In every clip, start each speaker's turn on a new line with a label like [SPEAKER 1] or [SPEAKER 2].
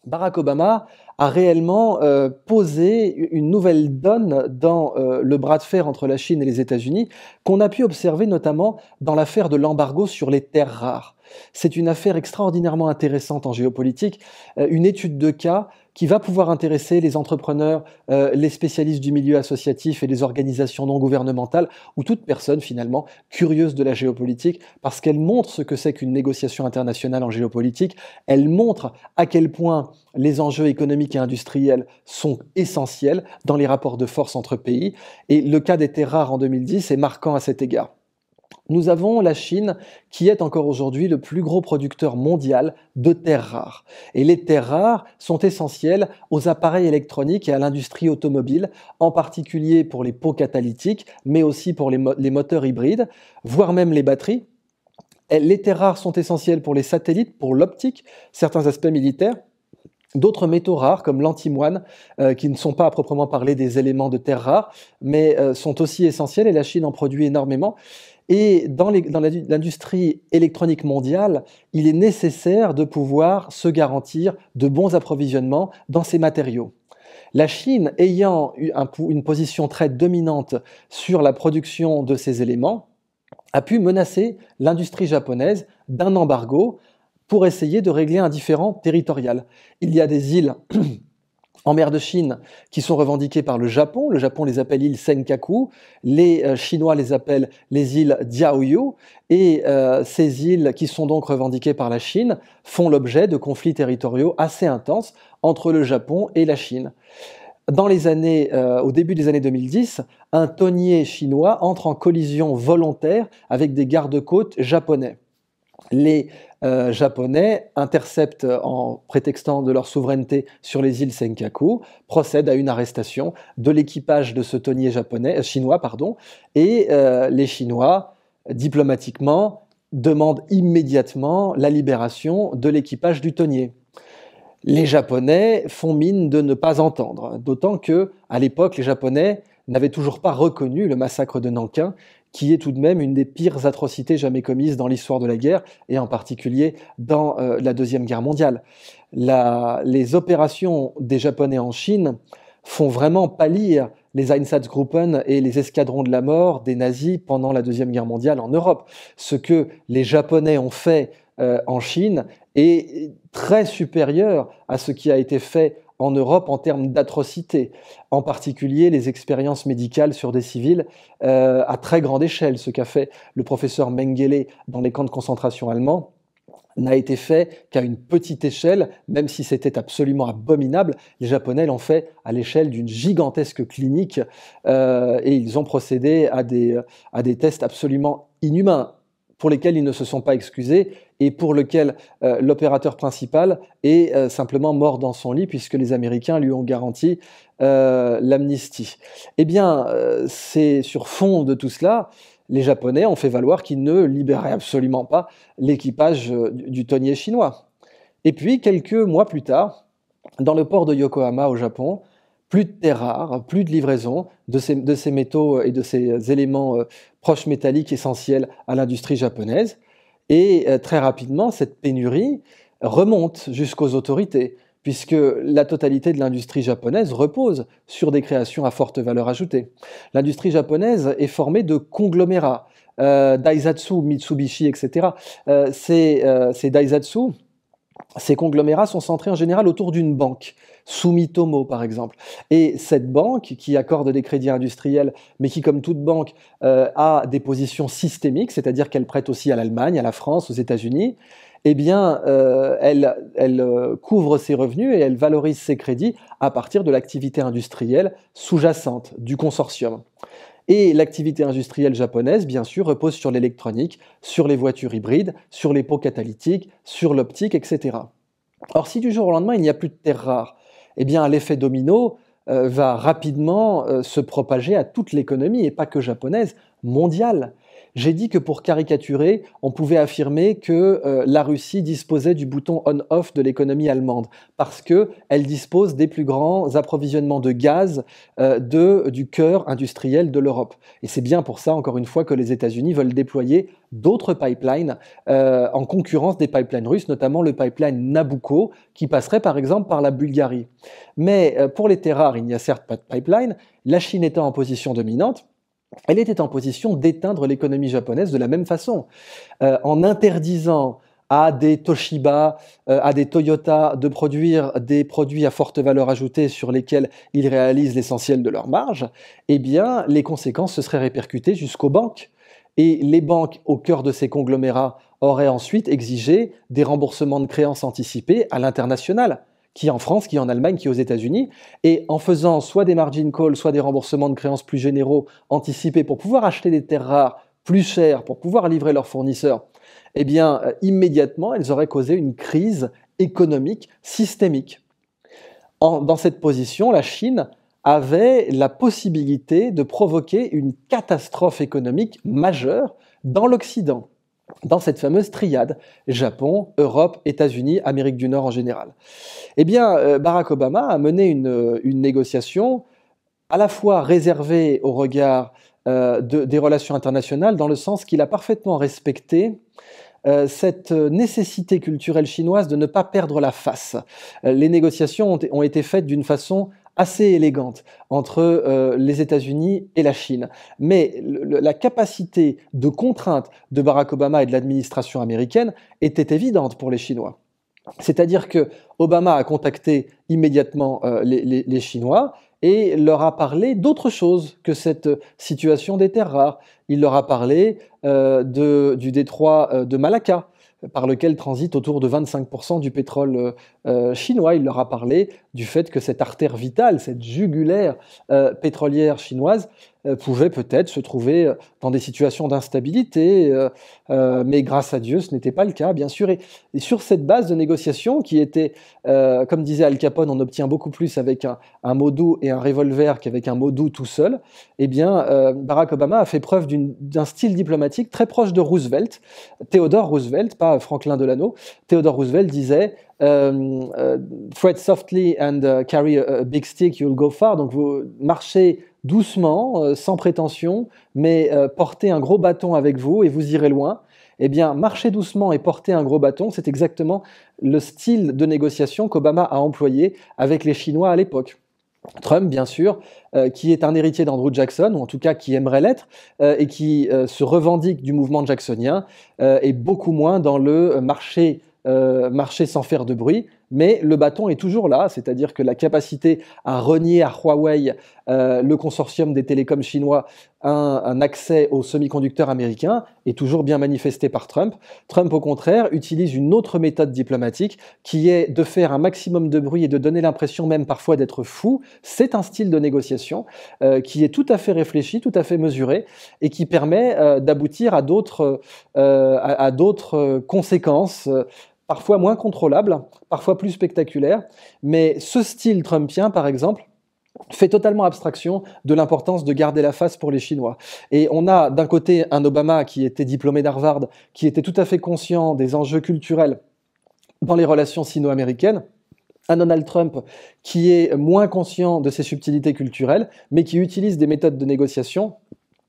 [SPEAKER 1] Barack Obama a réellement posé une nouvelle donne dans le bras de fer entre la Chine et les États-Unis, qu'on a pu observer notamment dans l'affaire de l'embargo sur les terres rares. C'est une affaire extraordinairement intéressante en géopolitique, une étude de cas qui va pouvoir intéresser les entrepreneurs, les spécialistes du milieu associatif et les organisations non gouvernementales, ou toute personne finalement curieuse de la géopolitique, parce qu'elle montre ce que c'est qu'une négociation internationale en géopolitique, elle montre à quel point les enjeux économiques et industriels sont essentiels dans les rapports de force entre pays, et le cas des terres rares en 2010 est marquant à cet égard. Nous avons la Chine qui est encore aujourd'hui le plus gros producteur mondial de terres rares. Et les terres rares sont essentielles aux appareils électroniques et à l'industrie automobile, en particulier pour les pots catalytiques, mais aussi pour les moteurs hybrides, voire même les batteries. Les terres rares sont essentielles pour les satellites, pour l'optique, certains aspects militaires. D'autres métaux rares, comme l'antimoine, qui ne sont pas à proprement parler des éléments de terres rares, mais sont aussi essentiels et la Chine en produit énormément. Et dans l'industrie électronique mondiale, il est nécessaire de pouvoir se garantir de bons approvisionnements dans ces matériaux. La Chine, ayant une position très dominante sur la production de ces éléments, a pu menacer l'industrie japonaise d'un embargo pour essayer de régler un différend territorial. Il y a des îles en mer de Chine qui sont revendiquées par le Japon les appelle îles Senkaku, les Chinois les appellent les îles Diaoyu, et ces îles qui sont donc revendiquées par la Chine font l'objet de conflits territoriaux assez intenses entre le Japon et la Chine. Au début des années 2010, un tonnier chinois entre en collision volontaire avec des gardes-côtes japonais. Les Japonais interceptent en prétextant de leur souveraineté sur les îles Senkaku, procèdent à une arrestation de l'équipage de ce tonnier chinois, et les Chinois, diplomatiquement, demandent immédiatement la libération de l'équipage du tonnier. Les Japonais font mine de ne pas entendre, d'autant que, à l'époque, les Japonais n'avaient toujours pas reconnu le massacre de Nankin, qui est tout de même une des pires atrocités jamais commises dans l'histoire de la guerre, et en particulier dans la Deuxième Guerre mondiale. Les opérations des Japonais en Chine font vraiment pâlir les Einsatzgruppen et les escadrons de la mort des nazis pendant la Deuxième Guerre mondiale en Europe. Ce que les Japonais ont fait en Chine est très supérieur à ce qui a été fait en Europe en termes d'atrocités, en particulier les expériences médicales sur des civils à très grande échelle. Ce qu'a fait le professeur Mengele dans les camps de concentration allemands n'a été fait qu'à une petite échelle, même si c'était absolument abominable. Les Japonais l'ont fait à l'échelle d'une gigantesque clinique et ils ont procédé à des tests absolument inhumains, pour lesquels ils ne se sont pas excusés et pour lesquels l'opérateur principal est simplement mort dans son lit puisque les Américains lui ont garanti l'amnistie. Eh bien, c'est sur fond de tout cela, les Japonais ont fait valoir qu'ils ne libéraient absolument pas l'équipage du tonnier chinois. Et puis, quelques mois plus tard, dans le port de Yokohama au Japon, plus de terres rares, plus de livraison de ces métaux et de ces éléments proches métalliques essentiels à l'industrie japonaise. Et très rapidement, cette pénurie remonte jusqu'aux autorités, puisque la totalité de l'industrie japonaise repose sur des créations à forte valeur ajoutée. L'industrie japonaise est formée de conglomérats, Daihatsu, Mitsubishi, etc. Ces Daihatsu, ces conglomérats sont centrés en général autour d'une banque, Sumitomo par exemple. Et cette banque, qui accorde des crédits industriels, mais qui, comme toute banque, a des positions systémiques, c'est-à-dire qu'elle prête aussi à l'Allemagne, à la France, aux États-Unis, eh bien, elle couvre ses revenus et elle valorise ses crédits à partir de l'activité industrielle sous-jacente du consortium. Et l'activité industrielle japonaise, bien sûr, repose sur l'électronique, sur les voitures hybrides, sur les pots catalytiques, sur l'optique, etc. Or, si du jour au lendemain, il n'y a plus de terres rares, eh bien, l'effet domino va rapidement se propager à toute l'économie, et pas que japonaise, mondiale. J'ai dit que pour caricaturer, on pouvait affirmer que la Russie disposait du bouton on-off de l'économie allemande, parce qu'elle dispose des plus grands approvisionnements de gaz du cœur industriel de l'Europe. Et c'est bien pour ça, encore une fois, que les États-Unis veulent déployer d'autres pipelines en concurrence des pipelines russes, notamment le pipeline Nabucco, qui passerait par exemple par la Bulgarie. Mais pour les terres rares, il n'y a certes pas de pipeline. La Chine étant en position dominante, elle était en position d'éteindre l'économie japonaise de la même façon, en interdisant à des Toshiba, à des Toyota de produire des produits à forte valeur ajoutée sur lesquels ils réalisent l'essentiel de leur marge, eh bien, les conséquences se seraient répercutées jusqu'aux banques. Et les banques, au cœur de ces conglomérats, auraient ensuite exigé des remboursements de créances anticipés à l'international, qui en France, qui en Allemagne, qui aux États-Unis, et en faisant soit des margin calls, soit des remboursements de créances plus généraux anticipés pour pouvoir acheter des terres rares plus chères, pour pouvoir livrer leurs fournisseurs, eh bien, immédiatement, elles auraient causé une crise économique systémique. Dans cette position, la Chine avait la possibilité de provoquer une catastrophe économique majeure dans l'Occident, dans cette fameuse triade Japon, Europe, États-Unis, Amérique du Nord en général. Eh bien, Barack Obama a mené une négociation à la fois réservée au regard des relations internationales, dans le sens qu'il a parfaitement respecté cette nécessité culturelle chinoise de ne pas perdre la face. Les négociations ont été faites d'une façon assez élégante entre les États-Unis et la Chine. Mais la capacité de contrainte de Barack Obama et de l'administration américaine était évidente pour les Chinois. C'est-à-dire que Obama a contacté immédiatement les Chinois et leur a parlé d'autre chose que cette situation des terres rares. Il leur a parlé du détroit de Malacca, par lequel transite autour de 25% du pétrole chinois. Il leur a parlé du fait que cette artère vitale, cette jugulaire pétrolière chinoise, pouvait peut-être se trouver dans des situations d'instabilité, mais grâce à Dieu, ce n'était pas le cas, bien sûr. Et sur cette base de négociation qui était, comme disait Al Capone, on obtient beaucoup plus avec un mot doux et un revolver qu'avec un mot doux tout seul, eh bien, Barack Obama a fait preuve d'un style diplomatique très proche de Roosevelt. Theodore Roosevelt, pas Franklin Delano. Theodore Roosevelt disait tread softly and carry a big stick, you'll go far. Donc vous marchez doucement, sans prétention, mais portez un gros bâton avec vous et vous irez loin. Eh bien, marcher doucement et porter un gros bâton, c'est exactement le style de négociation qu'Obama a employé avec les Chinois à l'époque. Trump, bien sûr, qui est un héritier d'Andrew Jackson, ou en tout cas qui aimerait l'être, et qui se revendique du mouvement jacksonien, est beaucoup moins dans le marcher sans faire de bruit, mais le bâton est toujours là, c'est-à-dire que la capacité à renier à Huawei, le consortium des télécoms chinois, un accès aux semi-conducteurs américains est toujours bien manifesté par Trump. Trump, au contraire, utilise une autre méthode diplomatique qui est de faire un maximum de bruit et de donner l'impression même parfois d'être fou. C'est un style de négociation qui est tout à fait réfléchi, tout à fait mesuré et qui permet d'aboutir à d'autres conséquences parfois moins contrôlables, parfois plus spectaculaires. Mais ce style trumpien, par exemple, fait totalement abstraction de l'importance de garder la face pour les Chinois. Et on a d'un côté un Obama qui était diplômé d'Harvard, qui était tout à fait conscient des enjeux culturels dans les relations sino-américaines, un Donald Trump qui est moins conscient de ces subtilités culturelles, mais qui utilise des méthodes de négociation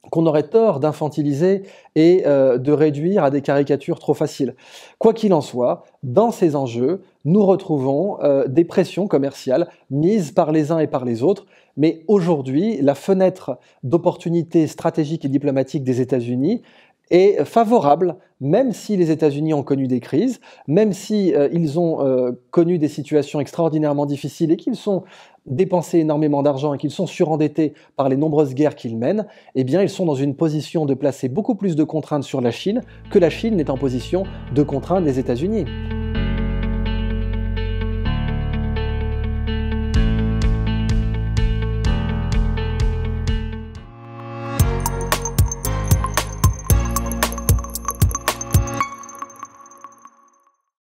[SPEAKER 1] qu'on aurait tort d'infantiliser et de réduire à des caricatures trop faciles. Quoi qu'il en soit, dans ces enjeux, nous retrouvons des pressions commerciales mises par les uns et par les autres, mais aujourd'hui, la fenêtre d'opportunité stratégique et diplomatique des États-Unis est favorable, même si les États-Unis ont connu des crises, même si ils ont connu des situations extraordinairement difficiles et qu'ils sont dépensé énormément d'argent et qu'ils sont surendettés par les nombreuses guerres qu'ils mènent, eh bien ils sont dans une position de placer beaucoup plus de contraintes sur la Chine que la Chine n'est en position de contraindre les États-Unis.